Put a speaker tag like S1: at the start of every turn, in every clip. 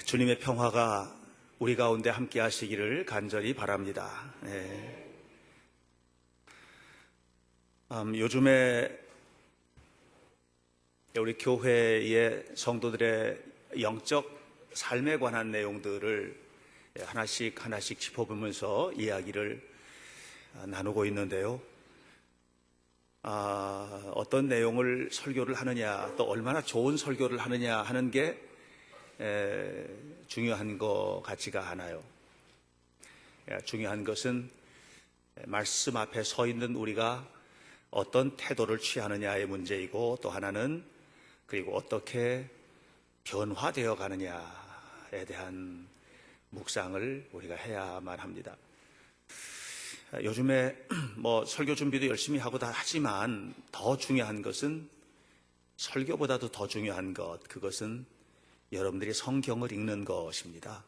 S1: 주님의 평화가 우리 가운데 함께 하시기를 간절히 바랍니다. 요즘에 우리 교회의 성도들의 영적 삶에 관한 내용들을 하나씩 짚어보면서 이야기를 나누고 있는데요. 어떤 내용을 설교를 하느냐, 또 얼마나 좋은 설교를 하느냐 하는 게 중요한 것 같지가 않아요. 중요한 것은 말씀 앞에 서 있는 우리가 어떤 태도를 취하느냐의 문제이고, 또 하나는 그리고 어떻게 변화되어 가느냐에 대한 묵상을 우리가 해야만 합니다. 요즘에 설교 준비도 열심히 하고 다 하지만 더 중요한 것은, 설교보다도 더 중요한 것, 그것은 여러분들이 성경을 읽는 것입니다.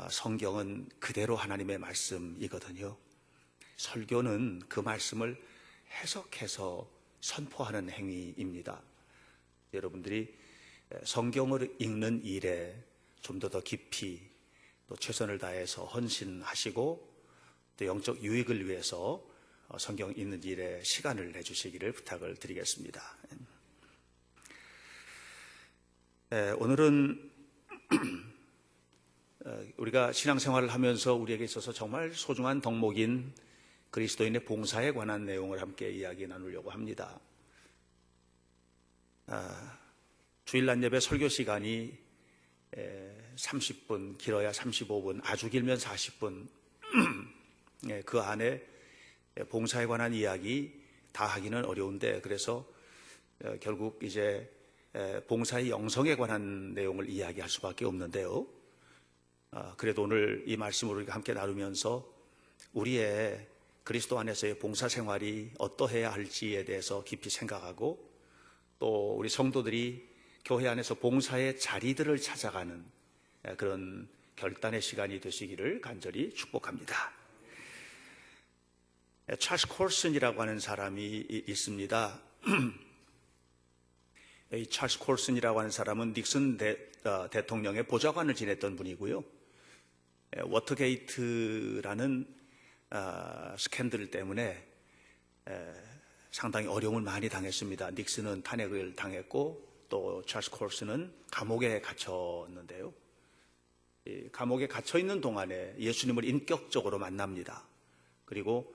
S1: 성경은 그대로 하나님의 말씀이거든요. 설교는 그 말씀을 해석해서 선포하는 행위입니다. 여러분들이 성경을 읽는 일에 좀 더 깊이 또 최선을 다해서 헌신하시고, 또 영적 유익을 위해서 성경 읽는 일에 시간을 내주시기를 부탁을 드리겠습니다. 오늘은 우리가 신앙생활을 하면서 우리에게 있어서 정말 소중한 덕목인 그리스도인의 봉사에 관한 내용을 함께 이야기 나누려고 합니다. 주일 낮 예배 설교 시간이 30분, 길어야 35분, 아주 길면 40분, 그 안에 봉사에 관한 이야기 다 하기는 어려운데, 그래서 결국 이제 봉사의 영성에 관한 내용을 이야기할 수밖에 없는데요. 그래도 오늘 이 말씀을 우리가 함께 나누면서 우리의 그리스도 안에서의 봉사 생활이 어떠해야 할지에 대해서 깊이 생각하고, 또 우리 성도들이 교회 안에서 봉사의 자리들을 찾아가는 그런 결단의 시간이 되시기를 간절히 축복합니다. 찰스 콜슨이라고 하는 사람이 있습니다. 이 찰스 콜슨이라고 하는 사람은 닉슨 대통령의 보좌관을 지냈던 분이고요. 워터게이트라는 스캔들 때문에 상당히 어려움을 많이 당했습니다. 닉슨은 탄핵을 당했고, 또 찰스 콜슨은 감옥에 갇혔는데요. 감옥에 갇혀 있는 동안에 예수님을 인격적으로 만납니다. 그리고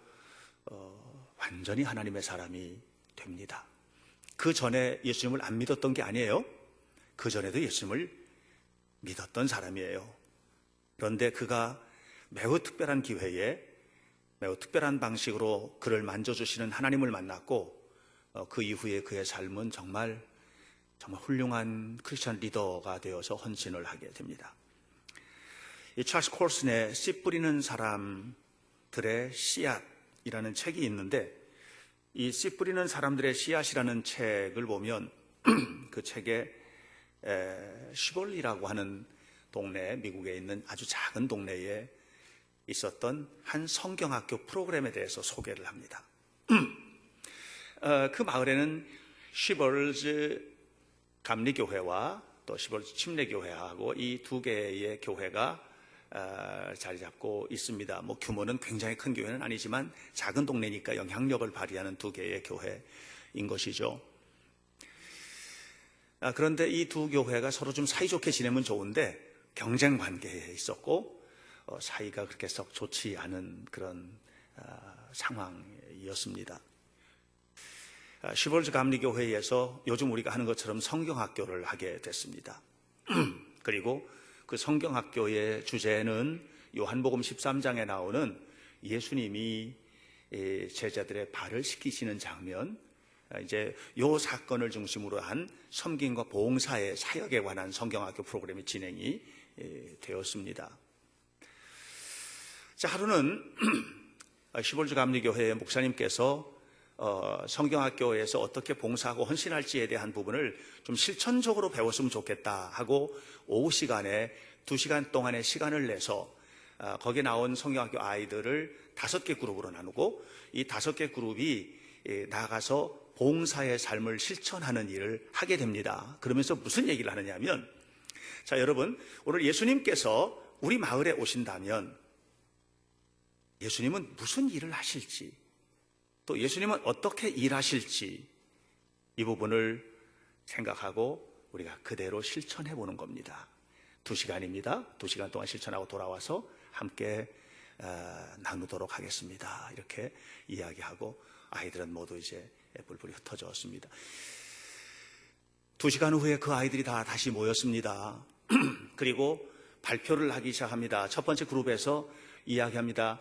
S1: 완전히 하나님의 사람이 됩니다. 그 전에 예수님을 안 믿었던 게 아니에요. 그 전에도 예수님을 믿었던 사람이에요. 그런데 그가 매우 특별한 기회에 매우 특별한 방식으로 그를 만져주시는 하나님을 만났고, 그 이후에 그의 삶은 정말 훌륭한 크리스천 리더가 되어서 헌신을 하게 됩니다. 이 찰스 콜슨의 씨 뿌리는 사람들의 씨앗이라는 책이 있는데, 이 씨 뿌리는 사람들의 씨앗이라는 책을 보면 그 책에 시볼리라고 하는 동네, 미국에 있는 아주 작은 동네에 있었던 한 성경학교 프로그램에 대해서 소개를 합니다. 그 마을에는 시벌즈 감리교회와 또 시벌즈 침례교회하고 이 두 개의 교회가 자리 잡고 있습니다. 규모는 굉장히 큰 교회는 아니지만 작은 동네니까 영향력을 발휘하는 두 개의 교회인 것이죠. 그런데 이 두 교회가 서로 좀 사이좋게 지내면 좋은데 경쟁 관계에 있었고, 사이가 그렇게 썩 좋지 않은 그런 상황이었습니다. 시벌즈 감리교회에서 요즘 우리가 하는 것처럼 성경학교를 하게 됐습니다. 그리고 그 성경학교의 주제는 요한복음 13장에 나오는 예수님이 제자들의 발을 씻기시는 장면, 이제 요 사건을 중심으로 한 섬김과 봉사의 사역에 관한 성경학교 프로그램이 진행이 되었습니다. 자, 하루는 시벌즈 감리교회의 목사님께서 성경학교에서 어떻게 봉사하고 헌신할지에 대한 부분을 좀 실천적으로 배웠으면 좋겠다 하고 오후 시간에 2시간 동안의 시간을 내서 거기에 나온 성경학교 아이들을 5개 그룹으로 나누고, 이 5개 그룹이 봉사의 삶을 실천하는 일을 하게 됩니다. 그러면서 무슨 얘기를 하느냐면, 자, 여러분, 오늘 예수님께서 우리 마을에 오신다면 예수님은 무슨 일을 하실지, 또 예수님은 어떻게 일하실지 이 부분을 생각하고 우리가 그대로 실천해 보는 겁니다. 2시간입니다. 2시간 동안 실천하고 돌아와서 함께 나누도록 하겠습니다. 이렇게 이야기하고 아이들은 모두 이제 뿔뿔이 흩어졌습니다. 2시간 후에 그 아이들이 다 다시 모였습니다. 그리고 발표를 하기 시작합니다. 첫 번째 그룹에서 이야기합니다.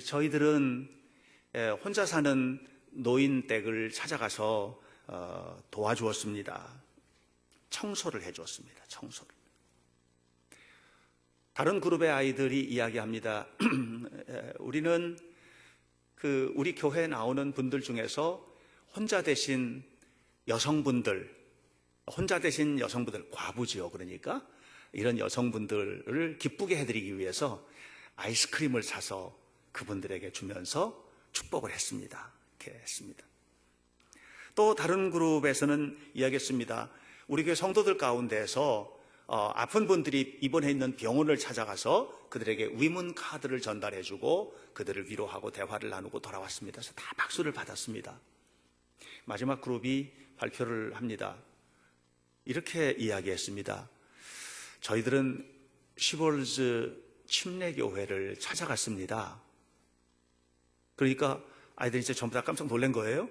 S1: 저희들은 혼자 사는 노인 댁을 찾아가서 도와주었습니다. 청소를 해주었습니다. 청소를. 다른 그룹의 아이들이 이야기합니다. 우리는 우리 교회에 나오는 분들 중에서 혼자 되신 여성분들, 과부지요. 그러니까 이런 여성분들을 기쁘게 해드리기 위해서 아이스크림을 사서 그분들에게 주면서 축복을 했습니다. 이렇게 했습니다. 또 다른 그룹에서는 이야기했습니다. 우리 교회 성도들 가운데서 아픈 분들이 입원해 있는 병원을 찾아가서 그들에게 위문 카드를 전달해주고 그들을 위로하고 대화를 나누고 돌아왔습니다. 그래서 다 박수를 받았습니다. 마지막 그룹이 발표를 합니다. 이렇게 이야기했습니다. 저희들은 시볼즈 침례교회를 찾아갔습니다. 그러니까 아이들이 이제 전부 다 깜짝 놀란 거예요.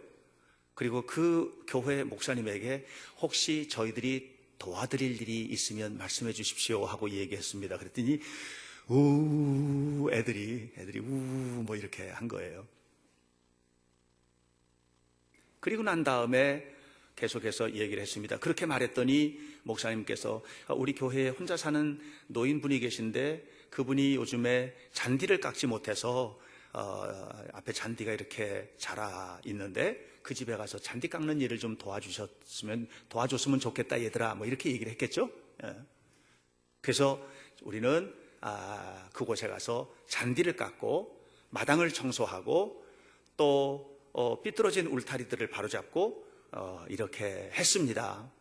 S1: 그리고 그 교회 목사님에게 혹시 저희들이 도와드릴 일이 있으면 말씀해 주십시오 하고 얘기했습니다. 그랬더니 애들이 뭐 이렇게 한 거예요. 그리고 난 다음에 계속해서 얘기를 했습니다. 그렇게 말했더니 목사님께서 우리 교회에 혼자 사는 노인분이 계신데 그분이 요즘에 잔디를 깎지 못해서 앞에 잔디가 이렇게 자라 있는데 그 집에 가서 잔디 깎는 일을 좀 도와줬으면 좋겠다 얘들아, 뭐 이렇게 얘기를 했겠죠. 그래서 우리는 그곳에 가서 잔디를 깎고 마당을 청소하고 또 삐뚤어진 울타리들을 바로잡고 이렇게 했습니다.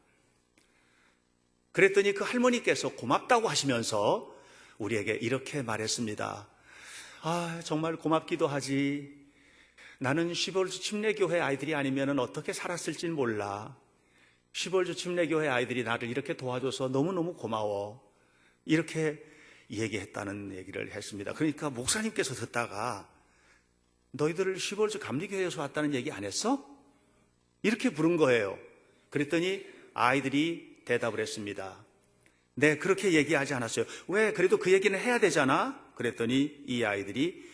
S1: 그랬더니 그 할머니께서 고맙다고 하시면서 우리에게 이렇게 말했습니다. 정말 고맙기도 하지. 나는 시볼주 침례교회 아이들이 아니면 어떻게 살았을진 몰라. 시볼주 침례교회 아이들이 나를 이렇게 도와줘서 너무너무 고마워. 이렇게 얘기했다는 얘기를 했습니다. 그러니까 목사님께서 듣다가 너희들 시볼주 감리교회에서 왔다는 얘기 안 했어? 이렇게 부른 거예요. 그랬더니 아이들이 대답을 했습니다. 네, 그렇게 얘기하지 않았어요. 왜? 그래도 그 얘기는 해야 되잖아. 그랬더니 이 아이들이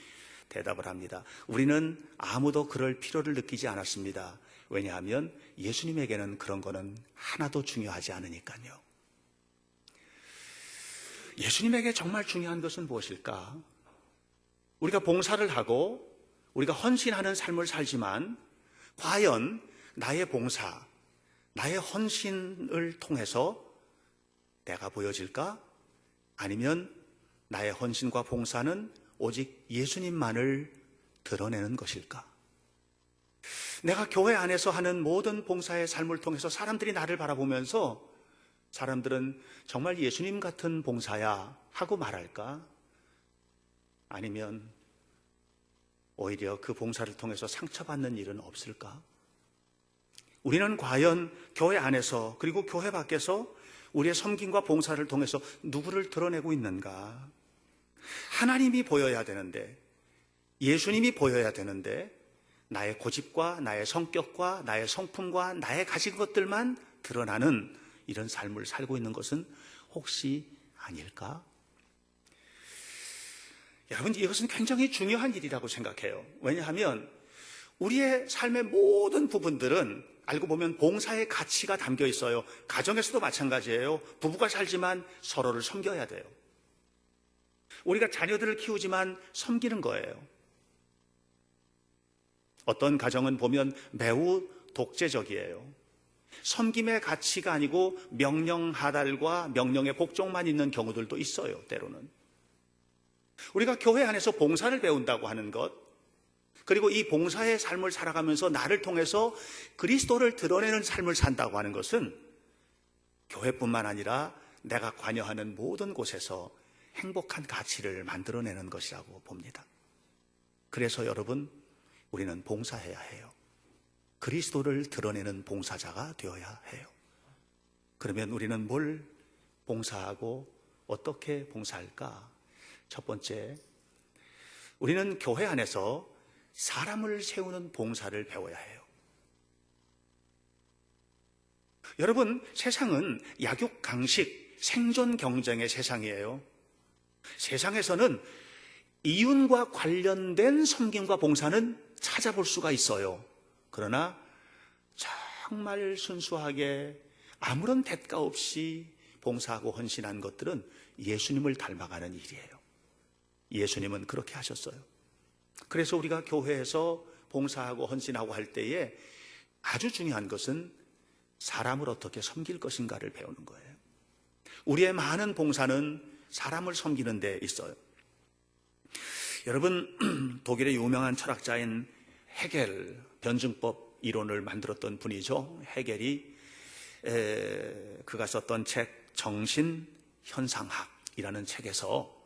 S1: 대답을 합니다. 우리는 아무도 그럴 필요를 느끼지 않았습니다. 왜냐하면 예수님에게는 그런 거는 하나도 중요하지 않으니까요. 예수님에게 정말 중요한 것은 무엇일까? 우리가 봉사를 하고 우리가 헌신하는 삶을 살지만 과연 나의 봉사, 나의 헌신을 통해서 내가 보여질까? 아니면 나의 헌신과 봉사는 오직 예수님만을 드러내는 것일까? 내가 교회 안에서 하는 모든 봉사의 삶을 통해서 사람들이 나를 바라보면서 사람들은 정말 예수님 같은 봉사야 하고 말할까? 아니면 오히려 그 봉사를 통해서 상처받는 일은 없을까? 우리는 과연 교회 안에서 그리고 교회 밖에서 우리의 섬김과 봉사를 통해서 누구를 드러내고 있는가? 하나님이 보여야 되는데, 예수님이 보여야 되는데 나의 고집과 나의 성격과 나의 성품과 나의 가진 것들만 드러나는 이런 삶을 살고 있는 것은 혹시 아닐까? 여러분, 이것은 굉장히 중요한 일이라고 생각해요. 왜냐하면 우리의 삶의 모든 부분들은 알고 보면 봉사의 가치가 담겨 있어요. 가정에서도 마찬가지예요. 부부가 살지만 서로를 섬겨야 돼요. 우리가 자녀들을 키우지만 섬기는 거예요. 어떤 가정은 보면 매우 독재적이에요. 섬김의 가치가 아니고 명령하달과 명령의 복종만 있는 경우들도 있어요. 때로는 우리가 교회 안에서 봉사를 배운다고 하는 것, 그리고 이 봉사의 삶을 살아가면서 나를 통해서 그리스도를 드러내는 삶을 산다고 하는 것은 교회뿐만 아니라 내가 관여하는 모든 곳에서 행복한 가치를 만들어내는 것이라고 봅니다. 그래서 여러분, 우리는 봉사해야 해요. 그리스도를 드러내는 봉사자가 되어야 해요. 그러면 우리는 뭘 봉사하고 어떻게 봉사할까? 첫 번째, 우리는 교회 안에서 사람을 세우는 봉사를 배워야 해요. 여러분, 세상은 약육 강식, 생존 경쟁의 세상이에요. 세상에서는 이윤과 관련된 섬김과 봉사는 찾아볼 수가 있어요. 그러나 정말 순수하게 아무런 대가 없이 봉사하고 헌신한 것들은 예수님을 닮아가는 일이에요. 예수님은 그렇게 하셨어요. 그래서 우리가 교회에서 봉사하고 헌신하고 할 때에 아주 중요한 것은 사람을 어떻게 섬길 것인가를 배우는 거예요. 우리의 많은 봉사는 사람을 섬기는 데 있어요. 여러분, 독일의 유명한 철학자인 헤겔, 변증법 이론을 만들었던 분이죠. 헤겔이 그가 썼던 책 정신현상학이라는 책에서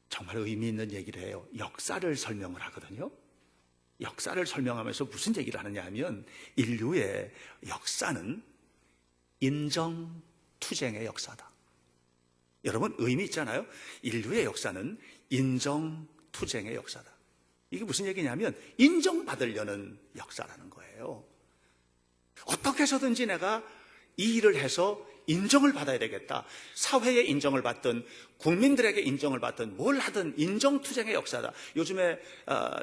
S1: 정말 의미 있는 얘기를 해요. 역사를 설명을 하거든요. 역사를 설명하면서 무슨 얘기를 하느냐 하면 인류의 역사는 인정투쟁의 역사다. 여러분, 의미 있잖아요. 인류의 역사는 인정투쟁의 역사다. 이게 무슨 얘기냐면 인정받으려는 역사라는 거예요. 어떻게 해서든지 내가 이 일을 해서 인정을 받아야 되겠다. 사회의 인정을 받든 국민들에게 인정을 받든 뭘 하든 인정투쟁의 역사다. 요즘에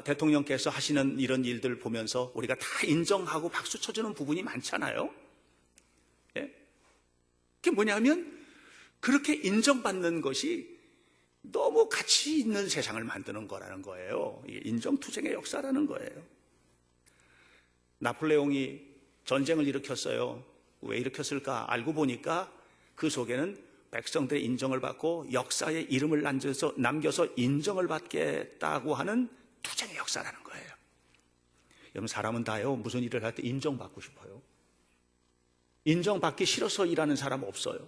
S1: 대통령께서 하시는 이런 일들 보면서 우리가 다 인정하고 박수 쳐주는 부분이 많잖아요. 예? 그게 뭐냐면 그렇게 인정받는 것이 너무 가치 있는 세상을 만드는 거라는 거예요. 이게 인정투쟁의 역사라는 거예요. 나폴레옹이 전쟁을 일으켰어요. 왜 일으켰을까? 알고 보니까 그 속에는 백성들의 인정을 받고 역사의 이름을 남겨서 인정을 받겠다고 하는 투쟁의 역사라는 거예요. 여러분, 사람은 다요, 무슨 일을 할 때 인정받고 싶어요. 인정받기 싫어서 일하는 사람 없어요.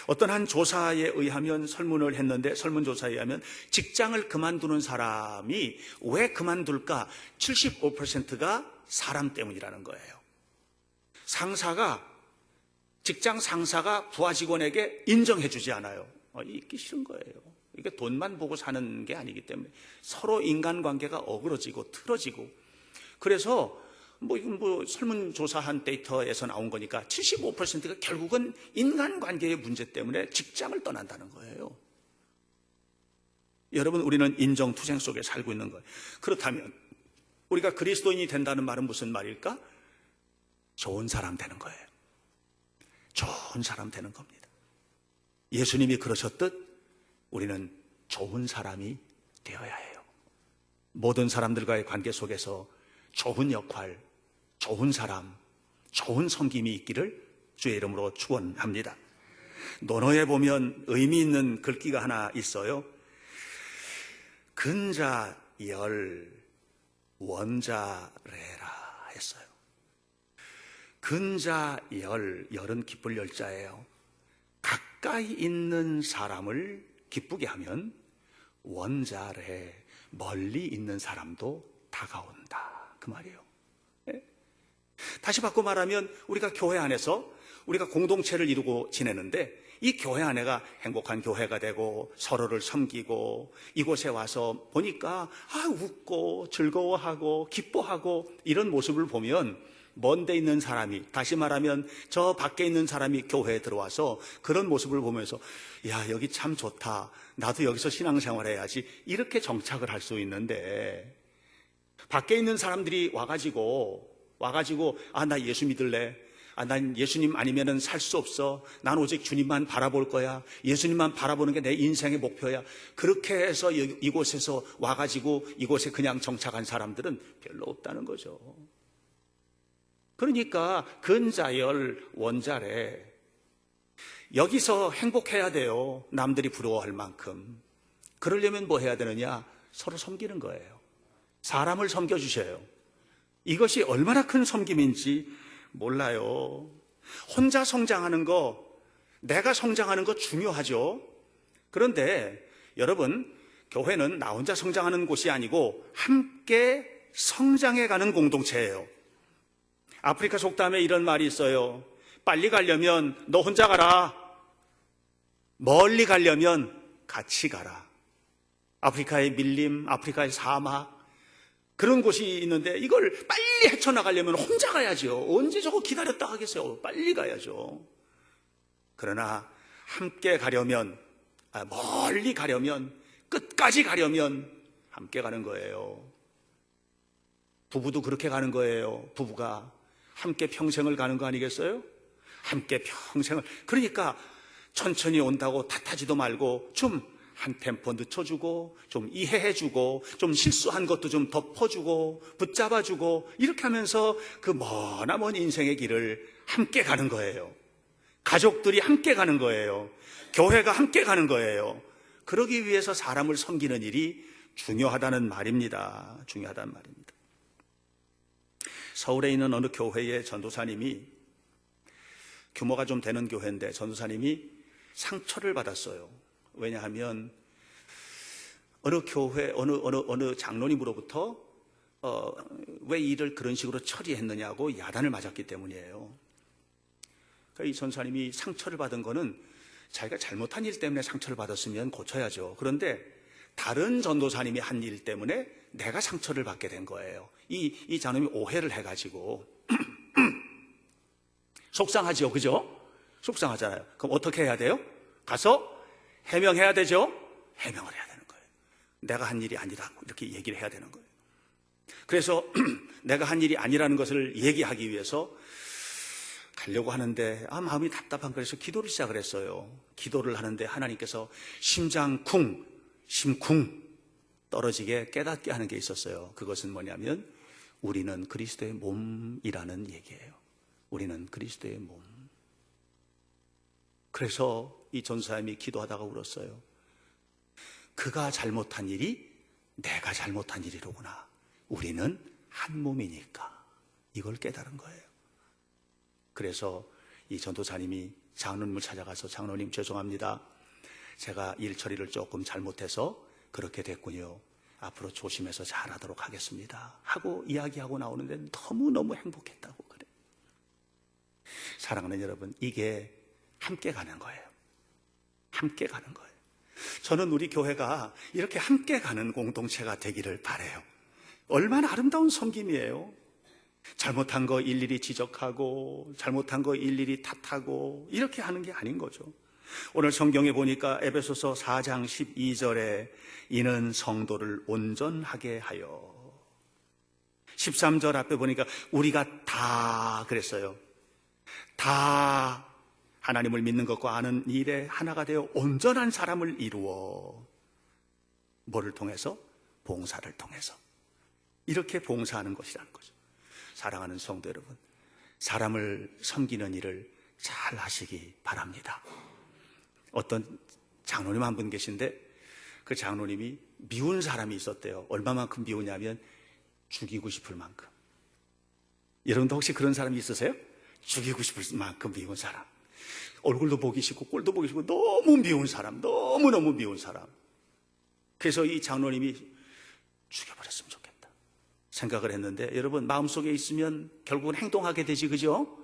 S1: 어떤 한 조사에 의하면, 설문을 했는데 설문조사에 의하면 직장을 그만두는 사람이 왜 그만둘까? 75%가 사람 때문이라는 거예요. 직장 상사가 부하 직원에게 인정해주지 않아요. 있기 싫은 거예요. 이게 돈만 보고 사는 게 아니기 때문에 서로 인간관계가 어그러지고 틀어지고, 그래서 설문조사한 데이터에서 나온 거니까 75%가 결국은 인간관계의 문제 때문에 직장을 떠난다는 거예요. 여러분, 우리는 인정투쟁 속에 살고 있는 거예요. 그렇다면 우리가 그리스도인이 된다는 말은 무슨 말일까? 좋은 사람 되는 거예요. 좋은 사람 되는 겁니다. 예수님이 그러셨듯 우리는 좋은 사람이 되어야 해요. 모든 사람들과의 관계 속에서 좋은 역할, 좋은 사람, 좋은 섬김이 있기를 주의 이름으로 축원합니다. 논어에 보면 의미 있는 글귀가 하나 있어요. 근자열 원자래라 했어요. 근자열, 열은 기쁠 열자예요. 가까이 있는 사람을 기쁘게 하면 원자래, 멀리 있는 사람도 다가온다, 그 말이에요. 네? 다시 바꿔 말하면 우리가 교회 안에서 우리가 공동체를 이루고 지내는데 이 교회 안에가 행복한 교회가 되고 서로를 섬기고 이곳에 와서 보니까 웃고 즐거워하고 기뻐하고 이런 모습을 보면 먼 데 있는 사람이, 다시 말하면 저 밖에 있는 사람이 교회에 들어와서 그런 모습을 보면서 야, 여기 참 좋다, 나도 여기서 신앙생활 해야지, 이렇게 정착을 할 수 있는데, 밖에 있는 사람들이 와가지고 나 예수 믿을래, 난 예수님 아니면은 살 수 없어, 난 오직 주님만 바라볼 거야, 예수님만 바라보는 게 내 인생의 목표야, 그렇게 해서 이곳에서 와가지고 이곳에 그냥 정착한 사람들은 별로 없다는 거죠. 그러니까 근자열 원자래, 여기서 행복해야 돼요. 남들이 부러워할 만큼. 그러려면 뭐 해야 되느냐? 서로 섬기는 거예요. 사람을 섬겨주셔요. 이것이 얼마나 큰 섬김인지 몰라요. 혼자 성장하는 거 내가 성장하는 거 중요하죠. 그런데 여러분, 교회는 나 혼자 성장하는 곳이 아니고 함께 성장해가는 공동체예요. 아프리카 속담에 이런 말이 있어요. 빨리 가려면 너 혼자 가라. 멀리 가려면 같이 가라. 아프리카의 밀림, 아프리카의 사막, 그런 곳이 있는데 이걸 빨리 헤쳐나가려면 혼자 가야죠. 언제 저거 기다렸다 하겠어요. 빨리 가야죠. 그러나 함께 가려면, 멀리 가려면, 끝까지 가려면 함께 가는 거예요. 부부도 그렇게 가는 거예요. 부부가 함께 평생을 가는 거 아니겠어요? 함께 평생을. 그러니까 천천히 온다고 탓하지도 말고 좀 한 템포 늦춰주고 좀 이해해주고 좀 실수한 것도 좀 덮어주고 붙잡아주고 이렇게 하면서 그 머나먼 인생의 길을 함께 가는 거예요. 가족들이 함께 가는 거예요. 교회가 함께 가는 거예요. 그러기 위해서 사람을 섬기는 일이 중요하다는 말입니다. 중요하다는 말입니다. 서울에 있는 어느 교회의 전도사님이, 규모가 좀 되는 교회인데 전도사님이 상처를 받았어요. 왜냐하면 어느 교회 어느 장로님으로부터 왜 일을 그런 식으로 처리했느냐고 야단을 맞았기 때문이에요. 그러니까 이 전도사님이 상처를 받은 거는 자기가 잘못한 일 때문에 상처를 받았으면 고쳐야죠. 그런데 다른 전도사님이 한 일 때문에 내가 상처를 받게 된 거예요. 이 장로님이 오해를 해가지고 속상하죠, 그죠? 속상하잖아요. 그럼 어떻게 해야 돼요? 가서 해명해야 되죠? 해명을 해야 되는 거예요. 내가 한 일이 아니라고 이렇게 얘기를 해야 되는 거예요. 그래서 내가 한 일이 아니라는 것을 얘기하기 위해서 가려고 하는데 마음이 답답한 거라서 기도를 시작을 했어요. 기도를 하는데 하나님께서 심장 심쿵 떨어지게 깨닫게 하는 게 있었어요. 그것은 뭐냐면 우리는 그리스도의 몸이라는 얘기예요. 우리는 그리스도의 몸. 그래서 이 전사님이 기도하다가 울었어요. 그가 잘못한 일이 내가 잘못한 일이로구나. 우리는 한 몸이니까. 이걸 깨달은 거예요. 그래서 이 전도사님이 장로님을 찾아가서 장로님 죄송합니다. 제가 일 처리를 조금 잘못해서 그렇게 됐군요. 앞으로 조심해서 잘하도록 하겠습니다. 하고 이야기하고 나오는데 너무너무 행복했다고 그래. 사랑하는 여러분, 이게 함께 가는 거예요. 함께 가는 거예요. 저는 우리 교회가 이렇게 함께 가는 공동체가 되기를 바라요. 얼마나 아름다운 섬김이에요. 잘못한 거 일일이 지적하고 잘못한 거 일일이 탓하고 이렇게 하는 게 아닌 거죠. 오늘 성경에 보니까 에베소서 4장 12절에 이는 성도를 온전하게 하여, 13절 앞에 보니까 우리가 다 그랬어요. 다 하나님을 믿는 것과 아는 일에 하나가 되어 온전한 사람을 이루어. 뭐를 통해서? 봉사를 통해서. 이렇게 봉사하는 것이라는 거죠. 사랑하는 성도 여러분, 사람을 섬기는 일을 잘 하시기 바랍니다. 어떤 장로님 한 분 계신데 그 장로님이 미운 사람이 있었대요. 얼마만큼 미우냐면 죽이고 싶을 만큼. 여러분도 혹시 그런 사람이 있으세요? 죽이고 싶을 만큼 미운 사람. 얼굴도 보기 싫고 꼴도 보기 싫고 너무 미운 사람, 너무너무 미운 사람. 그래서 이 장로님이 죽여버렸으면 좋겠다 생각을 했는데, 여러분 마음속에 있으면 결국은 행동하게 되지, 그죠?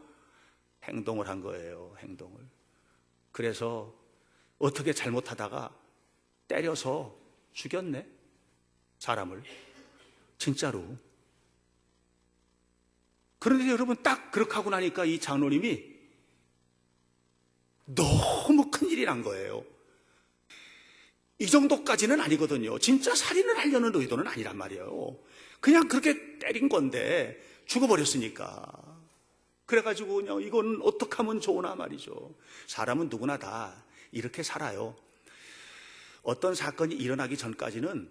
S1: 행동을 한 거예요. 행동을. 그래서 어떻게 잘못하다가 때려서 죽였네, 사람을. 진짜로. 그런데 여러분 딱 그렇게 하고 나니까 이 장로님이 너무 큰일이 난 거예요. 이 정도까지는 아니거든요. 진짜 살인을 하려는 의도는 아니란 말이에요. 그냥 그렇게 때린 건데 죽어버렸으니까. 그래가지고 그냥 이건 어떻게 하면 좋으나 말이죠. 사람은 누구나 다 이렇게 살아요. 어떤 사건이 일어나기 전까지는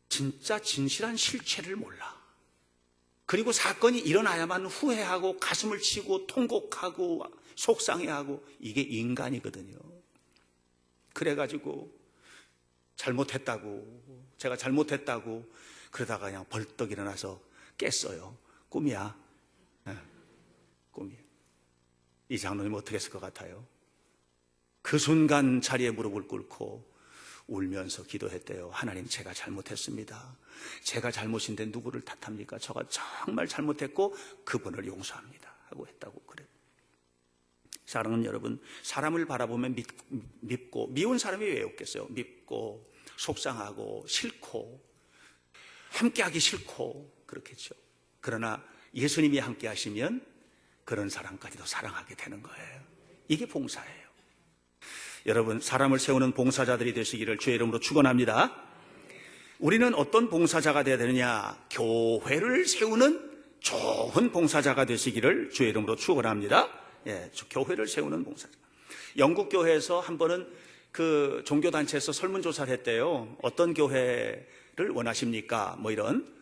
S1: 진짜 진실한 실체를 몰라. 그리고 사건이 일어나야만 후회하고 가슴을 치고 통곡하고 속상해하고, 이게 인간이거든요. 그래가지고 잘못했다고, 제가 잘못했다고 그러다가 그냥 벌떡 일어나서 깼어요. 꿈이야. 꿈이야. 이 장로님 어떻게 했을 것 같아요? 그 순간 자리에 무릎을 꿇고 울면서 기도했대요. 하나님, 제가 잘못했습니다. 제가 잘못인데 누구를 탓합니까? 저가 정말 잘못했고 그분을 용서합니다 하고 했다고 그래요. 사랑하는 여러분, 사람을 바라보면 밉고, 미운 사람이 왜 없겠어요? 밉고 속상하고 싫고 함께하기 싫고 그렇겠죠. 그러나 예수님이 함께 하시면 그런 사람까지도 사랑하게 되는 거예요. 이게 봉사예요. 여러분, 사람을 세우는 봉사자들이 되시기를 주의 이름으로 축원합니다. 우리는 어떤 봉사자가 되어야 되느냐? 교회를 세우는 좋은 봉사자가 되시기를 주의 이름으로 축원합니다. 예, 교회를 세우는 봉사자. 영국 교회에서 한 번은 그 종교단체에서 설문조사를 했대요. 어떤 교회를 원하십니까? 뭐 이런.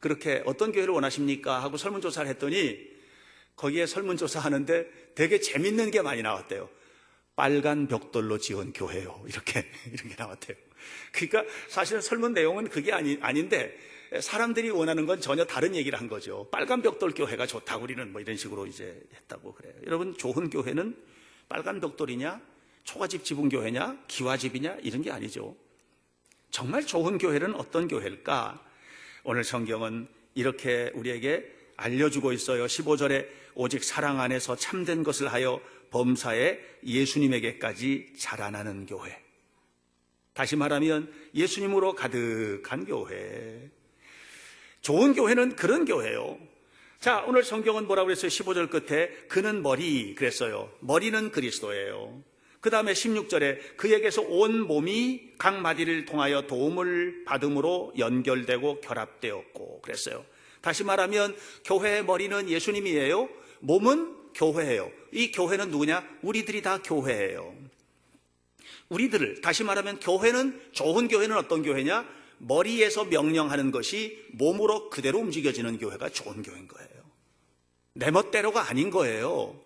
S1: 그렇게 어떤 교회를 원하십니까? 하고 설문조사를 했더니 거기에 설문조사 하는데 되게 재밌는 게 많이 나왔대요. 빨간 벽돌로 지은 교회요. 이렇게 나왔대요. 그러니까 사실은 설문 내용은 그게 아닌데 사람들이 원하는 건 전혀 다른 얘기를 한 거죠. 빨간 벽돌 교회가 좋다고 우리는 뭐 이런 식으로 이제 했다고 그래요. 여러분, 좋은 교회는 빨간 벽돌이냐, 초가집 지붕 교회냐, 기와집이냐 이런 게 아니죠. 정말 좋은 교회는 어떤 교회일까? 오늘 성경은 이렇게 우리에게 알려주고 있어요. 15절에 오직 사랑 안에서 참된 것을 하여 범사에 예수님에게까지 자라나는 교회. 다시 말하면 예수님으로 가득한 교회. 좋은 교회는 그런 교회예요. 자, 오늘 성경은 뭐라고 그랬어요? 15절 끝에 그는 머리 그랬어요. 머리는 그리스도예요. 그 다음에 16절에 그에게서 온 몸이 각 마디를 통하여 도움을 받음으로 연결되고 결합되었고 그랬어요. 다시 말하면 교회의 머리는 예수님이에요. 몸은 교회예요. 이 교회는 누구냐? 우리들이 다 교회예요. 우리들을, 다시 말하면 교회는, 좋은 교회는 어떤 교회냐? 머리에서 명령하는 것이 몸으로 그대로 움직여지는 교회가 좋은 교회인 거예요. 내 멋대로가 아닌 거예요.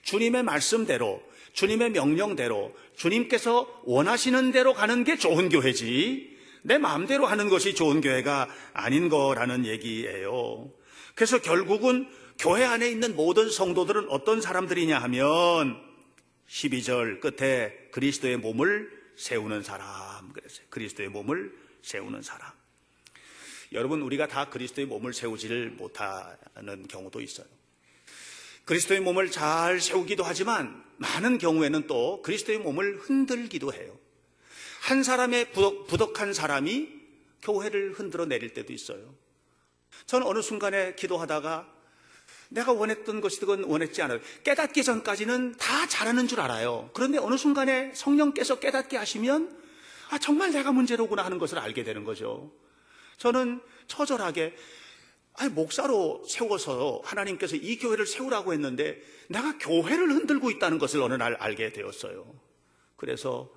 S1: 주님의 말씀대로, 주님의 명령대로, 주님께서 원하시는 대로 가는 게 좋은 교회지 내 마음대로 하는 것이 좋은 교회가 아닌 거라는 얘기예요. 그래서 결국은 교회 안에 있는 모든 성도들은 어떤 사람들이냐 하면 12절 끝에 그리스도의 몸을 세우는 사람 그랬어요. 그리스도의 몸을 세우는 사람. 여러분, 우리가 다 그리스도의 몸을 세우지를 못하는 경우도 있어요. 그리스도의 몸을 잘 세우기도 하지만 많은 경우에는 또 그리스도의 몸을 흔들기도 해요. 한 사람의 부덕한 사람이 교회를 흔들어 내릴 때도 있어요. 저는 어느 순간에 기도하다가 내가 원했던 것이든 원했지 않아요. 깨닫기 전까지는 다 잘하는 줄 알아요. 그런데 어느 순간에 성령께서 깨닫게 하시면 정말 내가 문제로구나 하는 것을 알게 되는 거죠. 저는 처절하게 목사로 세워서 하나님께서 이 교회를 세우라고 했는데 내가 교회를 흔들고 있다는 것을 어느 날 알게 되었어요. 그래서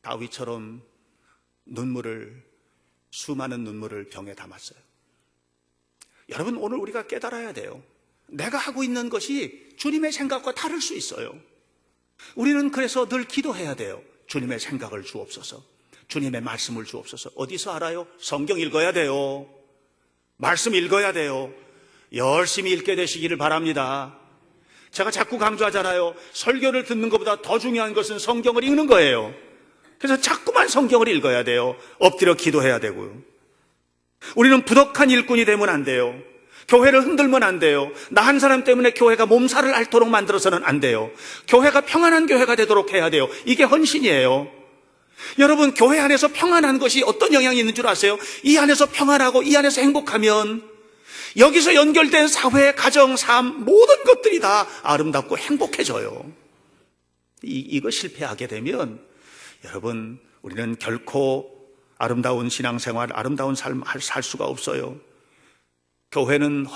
S1: 다윗처럼 수많은 눈물을 병에 담았어요. 여러분, 오늘 우리가 깨달아야 돼요. 내가 하고 있는 것이 주님의 생각과 다를 수 있어요. 우리는 그래서 늘 기도해야 돼요. 주님의 생각을 주옵소서. 주님의 말씀을 주옵소서. 어디서 알아요? 성경 읽어야 돼요. 말씀 읽어야 돼요. 열심히 읽게 되시기를 바랍니다. 제가 자꾸 강조하잖아요. 설교를 듣는 것보다 더 중요한 것은 성경을 읽는 거예요. 그래서 자꾸만 성경을 읽어야 돼요. 엎드려 기도해야 되고요. 우리는 부덕한 일꾼이 되면 안 돼요. 교회를 흔들면 안 돼요. 나 한 사람 때문에 교회가 몸살을 앓도록 만들어서는 안 돼요. 교회가 평안한 교회가 되도록 해야 돼요. 이게 헌신이에요. 여러분, 교회 안에서 평안한 것이 어떤 영향이 있는 줄 아세요? 이 안에서 평안하고 이 안에서 행복하면 여기서 연결된 사회, 가정, 삶 모든 것들이 다 아름답고 행복해져요. 이거 실패하게 되면 여러분, 우리는 결코 아름다운 신앙생활, 아름다운 삶 살 수가 없어요. 교회는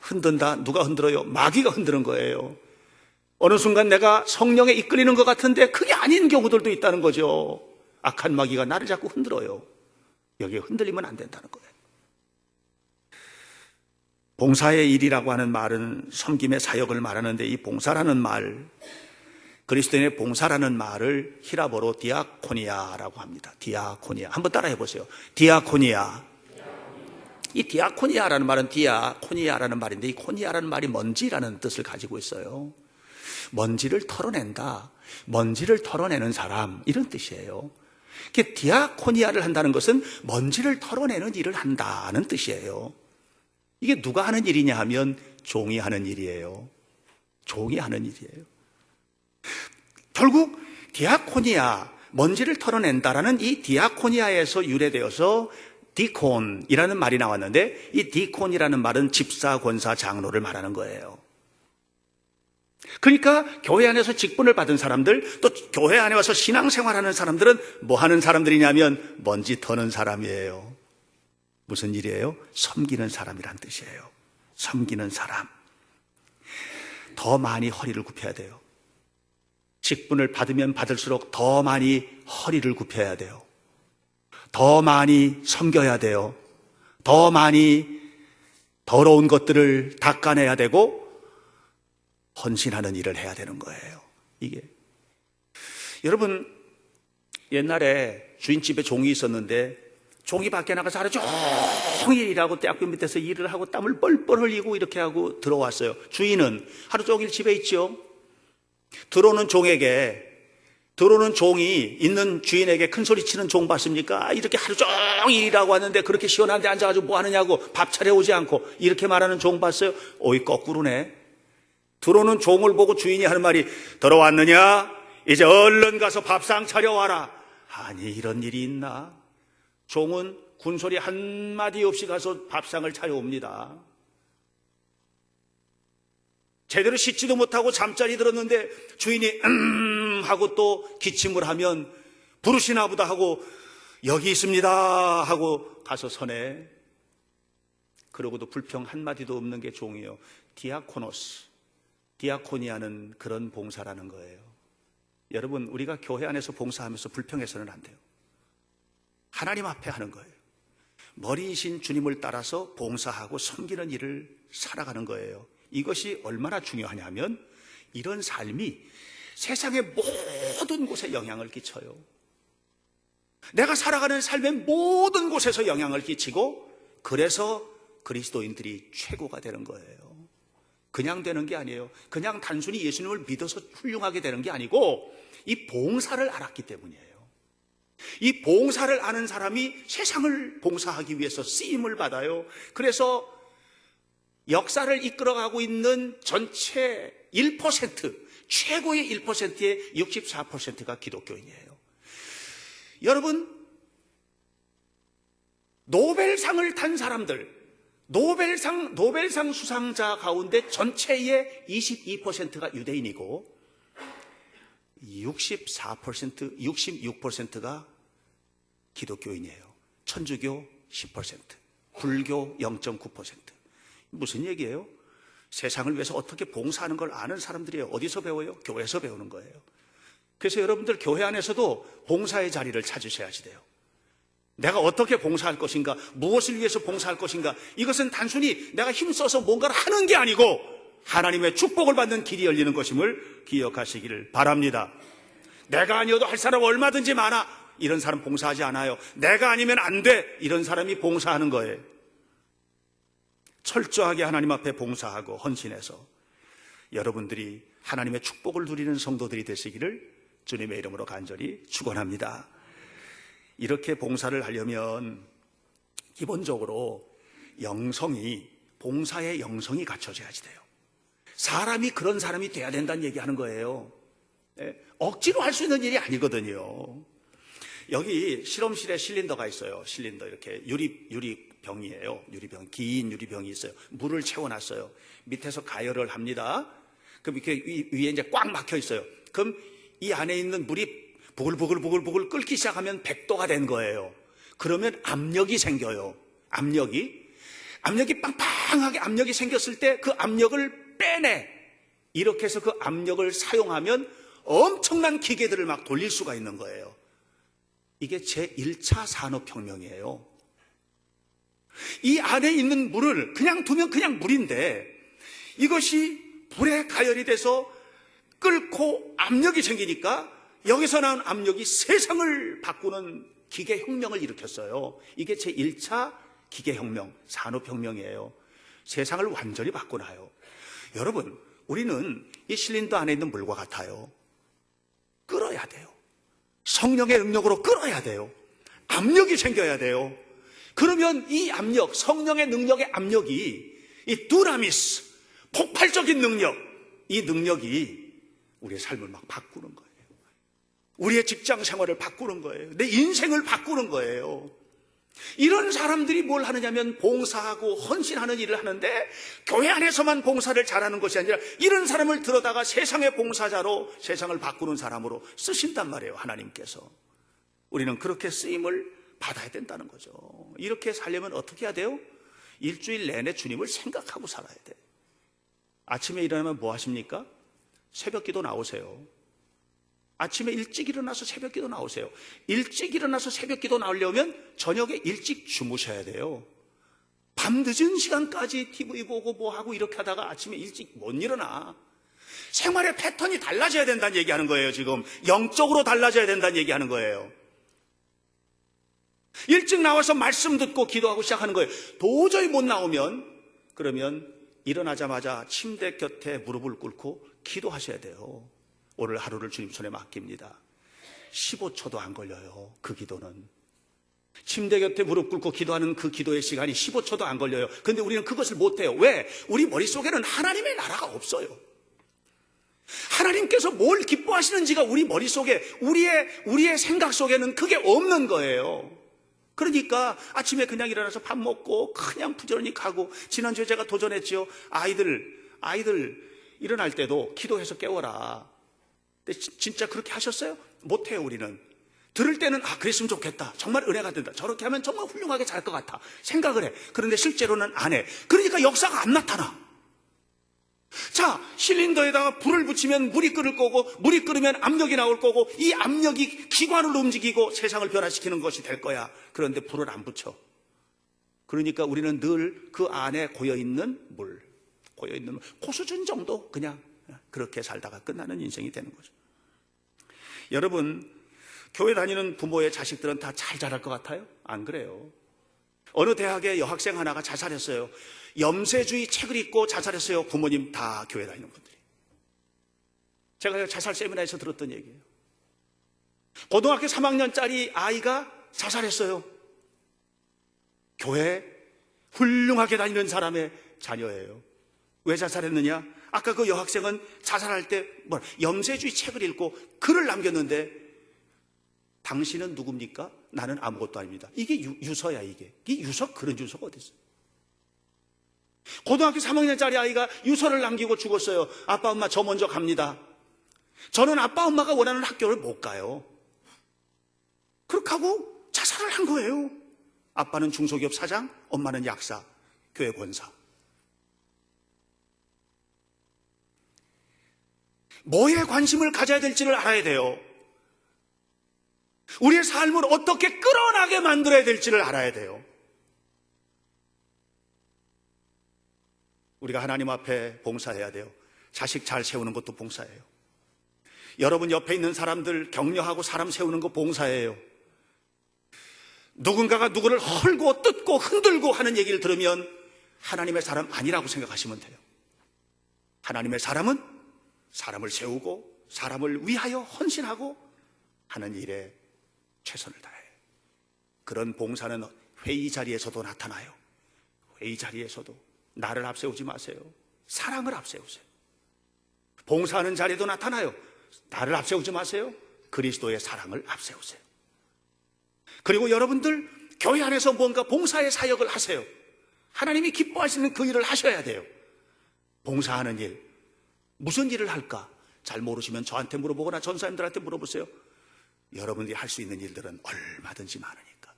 S1: 흔든다. 누가 흔들어요? 마귀가 흔드는 거예요. 어느 순간 내가 성령에 이끌리는 것 같은데 그게 아닌 경우들도 있다는 거죠. 악한 마귀가 나를 자꾸 흔들어요. 여기에 흔들리면 안 된다는 거예요. 봉사의 일이라고 하는 말은 섬김의 사역을 말하는데 이 봉사라는 말, 그리스도인의 봉사라는 말을 히라보로 디아코니아라고 합니다. 디아코니아. 한번 따라해 보세요. 디아코니아. 이 디아코니아라는 말은 디아코니아라는 말인데 이 코니아라는 말이 먼지라는 뜻을 가지고 있어요. 먼지를 털어낸다. 먼지를 털어내는 사람, 이런 뜻이에요. 디아코니아를 한다는 것은 먼지를 털어내는 일을 한다는 뜻이에요. 이게 누가 하는 일이냐 하면 종이 하는 일이에요. 종이 하는 일이에요. 결국 디아코니아, 먼지를 털어낸다라는 이 디아코니아에서 유래되어서 디콘이라는 말이 나왔는데, 이 디콘이라는 말은 집사, 권사, 장로를 말하는 거예요. 그러니까 교회 안에서 직분을 받은 사람들, 또 교회 안에 와서 신앙생활하는 사람들은 뭐 하는 사람들이냐면 먼지 터는 사람이에요. 무슨 일이에요? 섬기는 사람이란 뜻이에요. 섬기는 사람. 더 많이 허리를 굽혀야 돼요. 직분을 받으면 받을수록 더 많이 허리를 굽혀야 돼요. 더 많이 섬겨야 돼요. 더 많이 더러운 것들을 닦아내야 되고 헌신하는 일을 해야 되는 거예요. 이게 여러분, 옛날에 주인집에 종이 있었는데 종이 밖에 나가서 하루 종일 일하고 대학교 밑에서 일을 하고 땀을 뻘뻘 흘리고 이렇게 하고 들어왔어요. 주인은 하루 종일 집에 있죠. 들어오는 종이 있는 주인에게 큰 소리 치는 종 봤습니까? 이렇게 하루 종일 일하고 왔는데 그렇게 시원한 데 앉아가지고 뭐 하느냐고, 밥 차려오지 않고, 이렇게 말하는 종 봤어요? 오이, 거꾸로네. 들어오는 종을 보고 주인이 하는 말이, 들어왔느냐? 이제 얼른 가서 밥상 차려와라. 아니, 이런 일이 있나? 종은 군소리 한마디 없이 가서 밥상을 차려옵니다. 제대로 씻지도 못하고 잠자리 들었는데 주인이 하고 또 기침을 하면 부르시나 보다 하고 여기 있습니다 하고 가서 서네. 그러고도 불평 한마디도 없는 게 종이에요. 디아코노스, 디아코니아는 그런 봉사라는 거예요. 여러분, 우리가 교회 안에서 봉사하면서 불평해서는 안 돼요. 하나님 앞에 하는 거예요. 머리이신 주님을 따라서 봉사하고 섬기는 일을 살아가는 거예요. 이것이 얼마나 중요하냐면 이런 삶이 세상의 모든 곳에 영향을 끼쳐요. 내가 살아가는 삶의 모든 곳에서 영향을 끼치고, 그래서 그리스도인들이 최고가 되는 거예요. 그냥 되는 게 아니에요. 그냥 단순히 예수님을 믿어서 훌륭하게 되는 게 아니고 이 봉사를 알았기 때문이에요. 이 봉사를 아는 사람이 세상을 봉사하기 위해서 쓰임을 받아요. 그래서 역사를 이끌어가고 있는 전체 1%, 최고의 1%의 64%가 기독교인이에요. 여러분, 노벨상을 탄 사람들, 노벨상 수상자 가운데 전체의 22%가 유대인이고 64%, 66%가 기독교인이에요. 천주교 10%, 불교 0.9%. 무슨 얘기예요? 세상을 위해서 어떻게 봉사하는 걸 아는 사람들이에요. 어디서 배워요? 교회에서 배우는 거예요. 그래서 여러분들 교회 안에서도 봉사의 자리를 찾으셔야지 돼요. 내가 어떻게 봉사할 것인가, 무엇을 위해서 봉사할 것인가, 이것은 단순히 내가 힘써서 뭔가를 하는 게 아니고 하나님의 축복을 받는 길이 열리는 것임을 기억하시기를 바랍니다. 내가 아니어도 할 사람 얼마든지 많아, 이런 사람 봉사하지 않아요. 내가 아니면 안 돼, 이런 사람이 봉사하는 거예요. 철저하게 하나님 앞에 봉사하고 헌신해서 여러분들이 하나님의 축복을 누리는 성도들이 되시기를 주님의 이름으로 간절히 축원합니다. 이렇게 봉사를 하려면 기본적으로 봉사의 영성이 갖춰져야지 돼요. 사람이 그런 사람이 돼야 된다는 얘기하는 거예요. 억지로 할 수 있는 일이 아니거든요. 여기 실험실에 실린더가 있어요. 실린더, 이렇게 유리병이에요. 긴 유리병이 있어요. 물을 채워놨어요. 밑에서 가열을 합니다. 그럼 이렇게 위에 이제 꽉 막혀 있어요. 그럼 이 안에 있는 물이 부글부글 끓기 시작하면 100도가 된 거예요. 그러면 압력이 생겨요. 압력이 빵빵하게 압력이 생겼을 때 그 압력을 빼내. 이렇게 해서 그 압력을 사용하면 엄청난 기계들을 막 돌릴 수가 있는 거예요. 이게 제1차 산업혁명이에요. 이 안에 있는 물을 그냥 두면 그냥 물인데, 이것이 불에 가열이 돼서 끓고 압력이 생기니까 여기서 나온 압력이 세상을 바꾸는 기계혁명을 일으켰어요. 이게 제1차 기계혁명, 산업혁명이에요. 세상을 완전히 바꿔놔요. 여러분, 우리는 이 실린더 안에 있는 물과 같아요. 끓어야 돼요. 성령의 능력으로 끓어야 돼요. 압력이 생겨야 돼요. 그러면 이 압력, 성령의 능력의 압력이 이 두나미스, 폭발적인 능력, 이 능력이 우리의 삶을 막 바꾸는 거예요. 우리의 직장 생활을 바꾸는 거예요. 내 인생을 바꾸는 거예요. 이런 사람들이 뭘 하느냐면 봉사하고 헌신하는 일을 하는데 교회 안에서만 봉사를 잘하는 것이 아니라 이런 사람을 들어다가 세상의 봉사자로 세상을 바꾸는 사람으로 쓰신단 말이에요. 하나님께서. 우리는 그렇게 쓰임을 받아야 된다는 거죠. 이렇게 살려면 어떻게 해야 돼요? 일주일 내내 주님을 생각하고 살아야 돼요. 아침에 일어나면 뭐 하십니까? 새벽 기도 나오세요. 아침에 일찍 일어나서 새벽 기도 나오세요. 일찍 일어나서 새벽 기도 나오려면 저녁에 일찍 주무셔야 돼요. 밤 늦은 시간까지 TV 보고 뭐 하고 이렇게 하다가 아침에 일찍 못 일어나. 생활의 패턴이 달라져야 된다는 얘기하는 거예요. 지금 영적으로 달라져야 된다는 얘기하는 거예요. 일찍 나와서 말씀 듣고 기도하고 시작하는 거예요. 도저히 못 나오면 그러면 일어나자마자 침대 곁에 무릎을 꿇고 기도하셔야 돼요. 오늘 하루를 주님 손에 맡깁니다. 15초도 안 걸려요. 그 기도는. 침대 곁에 무릎 꿇고 기도하는 그 기도의 시간이 15초도 안 걸려요. 그런데 우리는 그것을 못해요. 왜? 우리 머릿속에는 하나님의 나라가 없어요. 하나님께서 뭘 기뻐하시는지가 우리 머릿속에, 우리의 생각 속에는 그게 없는 거예요. 그러니까 아침에 그냥 일어나서 밥 먹고 그냥 부지런히 가고, 지난주에 제가 도전했지요. 아이들 일어날 때도 기도해서 깨워라. 근데 진짜 그렇게 하셨어요? 못해요. 우리는 들을 때는 그랬으면 좋겠다, 정말 은혜가 된다, 저렇게 하면 정말 훌륭하게 잘 것 같아 생각을 해. 그런데 실제로는 안 해. 그러니까 역사가 안 나타나. 자, 실린더에다가 불을 붙이면 물이 끓을 거고, 물이 끓으면 압력이 나올 거고, 이 압력이 기관을 움직이고 세상을 변화시키는 것이 될 거야. 그런데 불을 안 붙여. 그러니까 우리는 늘 그 안에 고여있는 물, 그 수준 정도 그냥 그렇게 살다가 끝나는 인생이 되는 거죠. 여러분, 교회 다니는 부모의 자식들은 다 잘 자랄 것 같아요? 안 그래요. 어느 대학의 여학생 하나가 자살했어요. 염세주의 책을 읽고 자살했어요. 부모님 다 교회 다니는 분들이. 제가 자살 세미나에서 들었던 얘기예요. 고등학교 3학년짜리 아이가 자살했어요. 교회 훌륭하게 다니는 사람의 자녀예요. 왜 자살했느냐? 아까 그 여학생은 자살할 때 염세주의 책을 읽고 글을 남겼는데, 당신은 누굽니까? 나는 아무것도 아닙니다. 이게 유서야. 이게 유서, 그런 유서가 어디 있어요? 고등학교 3학년짜리 아이가 유서를 남기고 죽었어요. 아빠 엄마 저 먼저 갑니다. 저는 아빠 엄마가 원하는 학교를 못 가요. 그렇게 하고 자살을 한 거예요. 아빠는 중소기업 사장, 엄마는 약사, 교회 권사. 뭐에 관심을 가져야 될지를 알아야 돼요. 우리의 삶을 어떻게 끌어나게 만들어야 될지를 알아야 돼요. 우리가 하나님 앞에 봉사해야 돼요. 자식 잘 세우는 것도 봉사예요. 여러분 옆에 있는 사람들 격려하고 사람 세우는 거 봉사예요. 누군가가 누구를 헐고 뜯고 흔들고 하는 얘기를 들으면 하나님의 사람 아니라고 생각하시면 돼요. 하나님의 사람은 사람을 세우고 사람을 위하여 헌신하고 하는 일에 최선을 다해요. 그런 봉사는 회의 자리에서도 나타나요. 회의 자리에서도 나를 앞세우지 마세요. 사랑을 앞세우세요. 봉사하는 자리에도 나타나요. 나를 앞세우지 마세요. 그리스도의 사랑을 앞세우세요. 그리고 여러분들 교회 안에서 뭔가 봉사의 사역을 하세요. 하나님이 기뻐하시는 그 일을 하셔야 돼요. 봉사하는 일, 무슨 일을 할까? 잘 모르시면 저한테 물어보거나 전사님들한테 물어보세요. 여러분들이 할 수 있는 일들은 얼마든지 많으니까.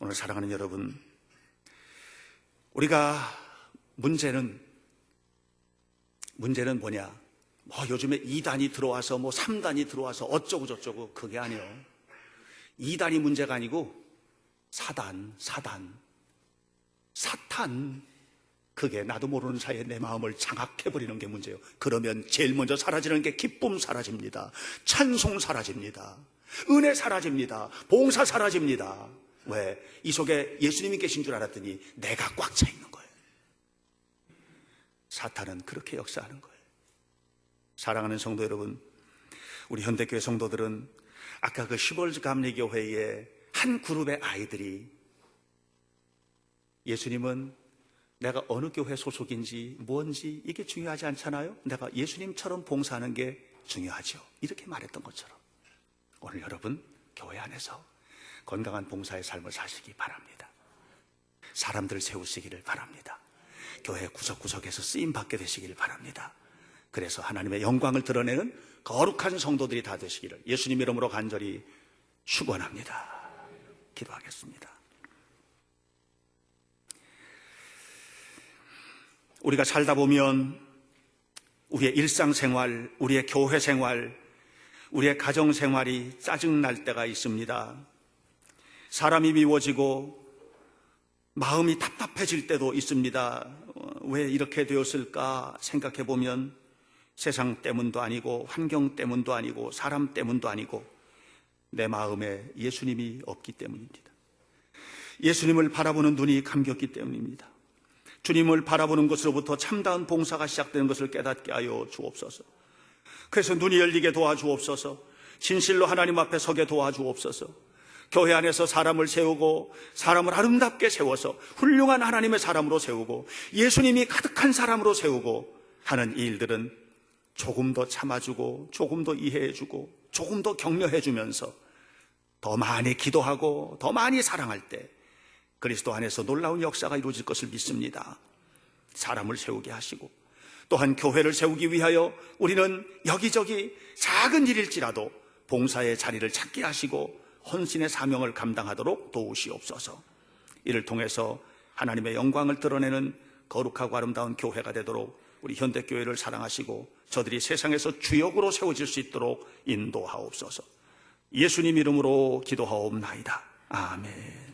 S1: 오늘 사랑하는 여러분, 우리가 문제는 뭐냐? 요즘에 2단이 들어와서 3단이 들어와서 어쩌고 저쩌고, 그게 아니에요. 2단이 문제가 아니고 사단, 사탄, 그게 나도 모르는 사이에 내 마음을 장악해버리는 게 문제예요. 그러면 제일 먼저 사라지는 게 기쁨 사라집니다. 찬송 사라집니다. 은혜 사라집니다. 봉사 사라집니다. 왜? 이 속에 예수님이 계신 줄 알았더니 내가 꽉 차 있는 거예요. 사탄은 그렇게 역사하는 거예요. 사랑하는 성도 여러분, 우리 현대교회 성도들은 아까 그 시벌즈 감리교회의 한 그룹의 아이들이 예수님은 내가 어느 교회 소속인지 뭔지 이게 중요하지 않잖아요. 내가 예수님처럼 봉사하는 게 중요하죠. 이렇게 말했던 것처럼 오늘 여러분 교회 안에서 건강한 봉사의 삶을 사시기 바랍니다. 사람들 세우시기를 바랍니다. 교회 구석구석에서 쓰임받게 되시기를 바랍니다. 그래서 하나님의 영광을 드러내는 거룩한 성도들이 다 되시기를 예수님 이름으로 간절히 축원합니다. 기도하겠습니다. 우리가 살다 보면 우리의 일상생활, 우리의 교회생활, 우리의 가정생활이 짜증날 때가 있습니다. 사람이 미워지고 마음이 답답해질 때도 있습니다. 왜 이렇게 되었을까 생각해 보면 세상 때문도 아니고 환경 때문도 아니고 사람 때문도 아니고 내 마음에 예수님이 없기 때문입니다. 예수님을 바라보는 눈이 감겼기 때문입니다. 주님을 바라보는 것으로부터 참다운 봉사가 시작되는 것을 깨닫게 하여 주옵소서. 그래서 눈이 열리게 도와주옵소서. 진실로 하나님 앞에 서게 도와주옵소서. 교회 안에서 사람을 세우고 사람을 아름답게 세워서 훌륭한 하나님의 사람으로 세우고 예수님이 가득한 사람으로 세우고 하는 이 일들은 조금 더 참아주고 조금 더 이해해주고 조금 더 격려해주면서 더 많이 기도하고 더 많이 사랑할 때 그리스도 안에서 놀라운 역사가 이루어질 것을 믿습니다. 사람을 세우게 하시고 또한 교회를 세우기 위하여 우리는 여기저기 작은 일일지라도 봉사의 자리를 찾게 하시고 헌신의 사명을 감당하도록 도우시옵소서. 이를 통해서 하나님의 영광을 드러내는 거룩하고 아름다운 교회가 되도록 우리 현대교회를 사랑하시고 저들이 세상에서 주역으로 세워질 수 있도록 인도하옵소서. 예수님 이름으로 기도하옵나이다. 아멘.